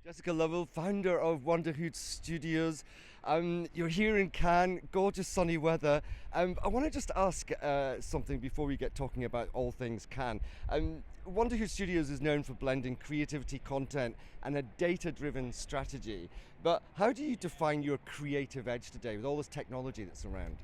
Jesscia Lovell, founder of Wonderhood Studios. You're here in Cannes, gorgeous sunny weather. I want to just ask something before we get talking about all things Cannes. Wonderhood Studios is known for blending creativity, content, and a data-driven strategy. But how do you define your creative edge today with all this technology that's around?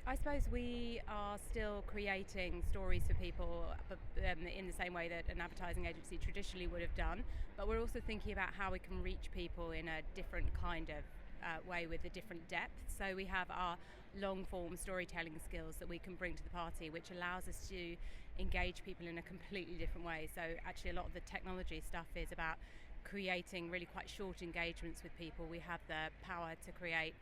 I suppose we are still creating stories for people, but in the same way that an advertising agency traditionally would have done. But we're also thinking about how we can reach people in a different kind of way with a different depth. So we have our long form storytelling skills that we can bring to the party, which allows us to engage people in a completely different way. So actually a lot of the technology stuff is about creating really quite short engagements with people. We have the power to create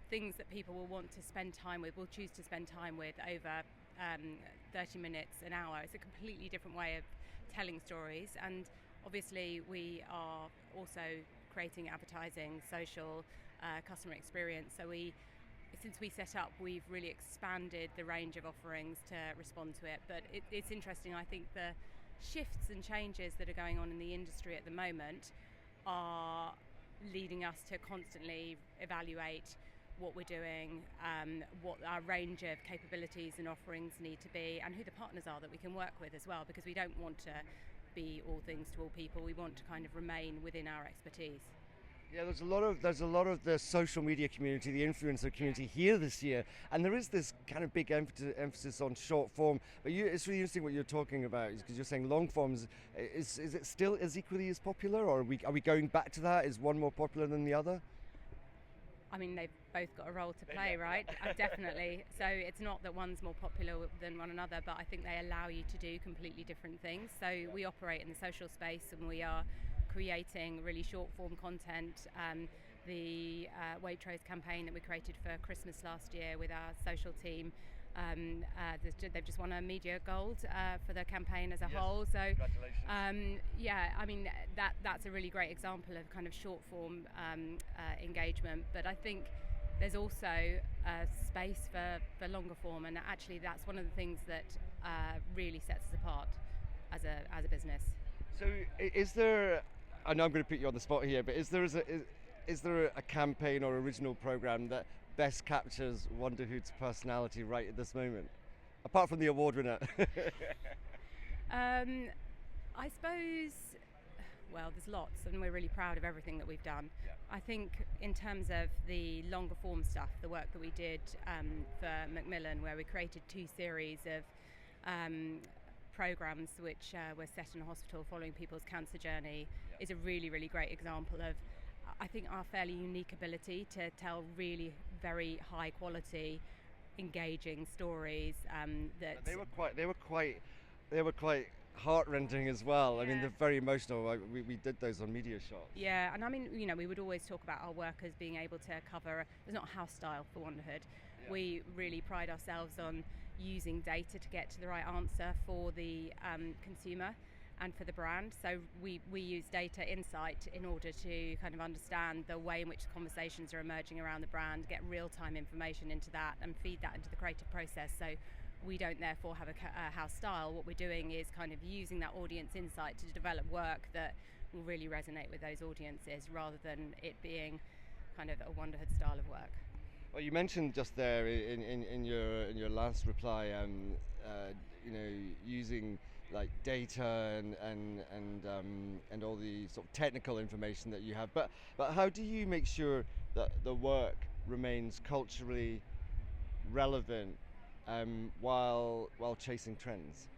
things that people will want to spend time with, will choose to spend time with over 30 minutes, an hour. It's a completely different way of telling stories. And obviously we are also creating advertising, social, customer experience. So since we set up, we've really expanded the range of offerings to respond to it. But it's interesting, I think the shifts and changes that are going on in the industry at the moment are leading us to constantly evaluate what we're doing, what our range of capabilities and offerings need to be, and who the partners are that we can work with as well, because we don't want to be all things to all people. We want to kind of remain within our expertise. Yeah, there's a lot of the social media community, the influencer community here this year, and there is this kind of big emphasis on short form. But it's really interesting what you're talking about, because you're saying long forms. Is it still as equally as popular, or are we going back to that? Is one more popular than the other? I mean, they've both got a role to play, right? Definitely. So it's not that one's more popular than one another, but I think they allow you to do completely different things. So we operate in the social space and we are creating really short form content. The Waitrose campaign that we created for Christmas last year with our social team, they've just won a media gold for the campaign as a whole. So, yeah, I mean that's a really great example of kind of short form engagement. But I think there's also space for longer form, and actually that's one of the things that really sets us apart as a business. So, is there? I know I'm going to put you on the spot here, but is there a campaign or original program that best captures Wonderhood's personality right at this moment, apart from the award winner? I suppose, well, there's lots, and we're really proud of everything that we've done. Yeah. I think in terms of the longer form stuff, the work that we did for Macmillan, where we created 2 series of programs which were set in a hospital following people's cancer journey, is a really, really great example of, I think, our fairly unique ability to tell really very high quality, engaging stories. That they were quite heart-rending as well. Yeah. I mean, they're very emotional. We did those on media shots. Yeah, and I mean, we would always talk about our work as being able to cover. There's not a house style for Wonderhood. Yeah. We really pride ourselves on using data to get to the right answer for the consumer and for the brand. So we use data insight in order to kind of understand the way in which conversations are emerging around the brand, get real-time information into that and feed that into the creative process. So we don't therefore have a house style. What we're doing is kind of using that audience insight to develop work that will really resonate with those audiences, rather than it being kind of a Wonderhood style of work. Well, you mentioned just there in your last reply, using like data and all the sort of technical information that you have. But how do you make sure that the work remains culturally relevant while chasing trends?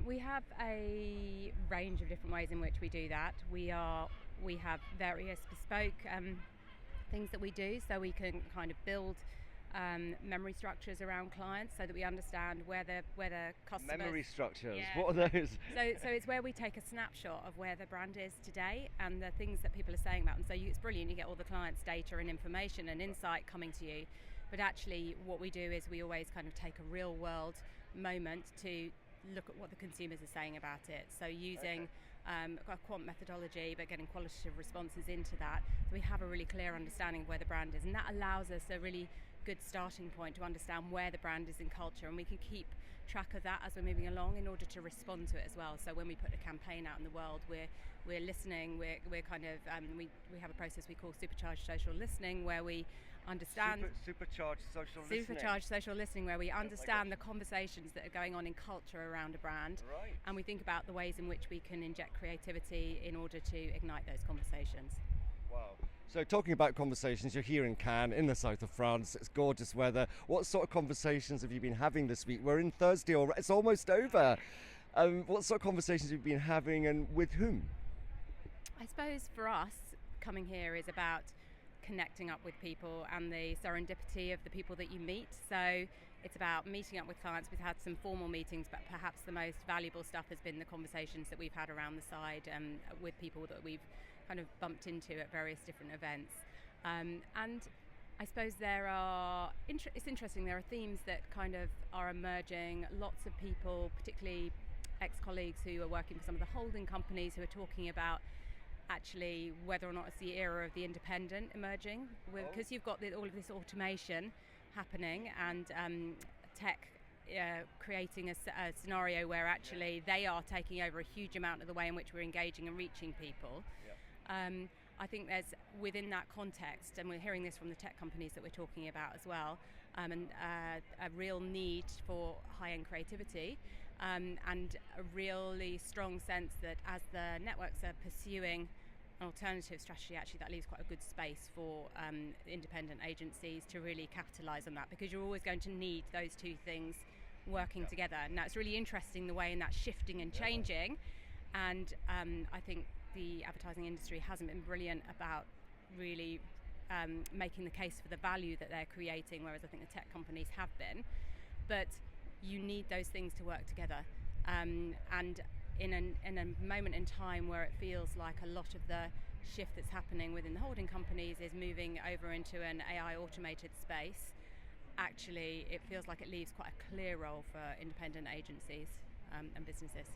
We have a range of different ways in which we do that. We have various bespoke things that we do, so we can kind of build memory structures around clients so that we understand where the customers... Memory structures? Yeah. What are those? So it's where we take a snapshot of where the brand is today and the things that people are saying about them. So it's brilliant, you get all the clients' data and information and insight coming to you, but actually what we do is we always kind of take a real world moment to look at what the consumers are saying about it. So using a quant methodology, but getting qualitative responses into that, so we have a really clear understanding of where the brand is, and that allows us a really good starting point to understand where the brand is in culture, and we can keep track of that as we're moving along in order to respond to it as well. So when we put a campaign out in the world, we're we're listening. We're kind of we have a process we call supercharged social listening, where we understand supercharged social listening. Supercharged social listening, where we understand the conversations that are going on in culture around a brand, right. And we think about the ways in which we can inject creativity in order to ignite those conversations. Wow. So talking about conversations, you're here in Cannes, in the south of France. It's gorgeous weather. What sort of conversations have you been having this week? We're in Thursday already. It's almost over. What sort of conversations have you been having, and with whom? I suppose for us, coming here is about connecting up with people and the serendipity of the people that you meet. So it's about meeting up with clients. We've had some formal meetings, but perhaps the most valuable stuff has been the conversations that we've had around the side with people that we've kind of bumped into at various different events. And I suppose it's interesting, there are themes that kind of are emerging. Lots of people, particularly ex-colleagues who are working for some of the holding companies, who are talking about actually whether or not it's the era of the independent emerging, because you've got all of this automation happening, and tech creating a scenario where actually they are taking over a huge amount of the way in which we're engaging and reaching people. I think there's, within that context, and we're hearing this from the tech companies that we're talking about as well, and a real need for high-end creativity, and a really strong sense that as the networks are pursuing an alternative strategy, actually that leaves quite a good space for independent agencies to really capitalise on that, because you're always going to need those two things working together. Now it's really interesting the way in that's shifting and changing, and I think the advertising industry hasn't been brilliant about really making the case for the value that they're creating, whereas I think the tech companies have been. But you need those things to work together, and in a moment in time where it feels like a lot of the shift that's happening within the holding companies is moving over into an AI automated space, actually it feels like it leaves quite a clear role for independent agencies and businesses.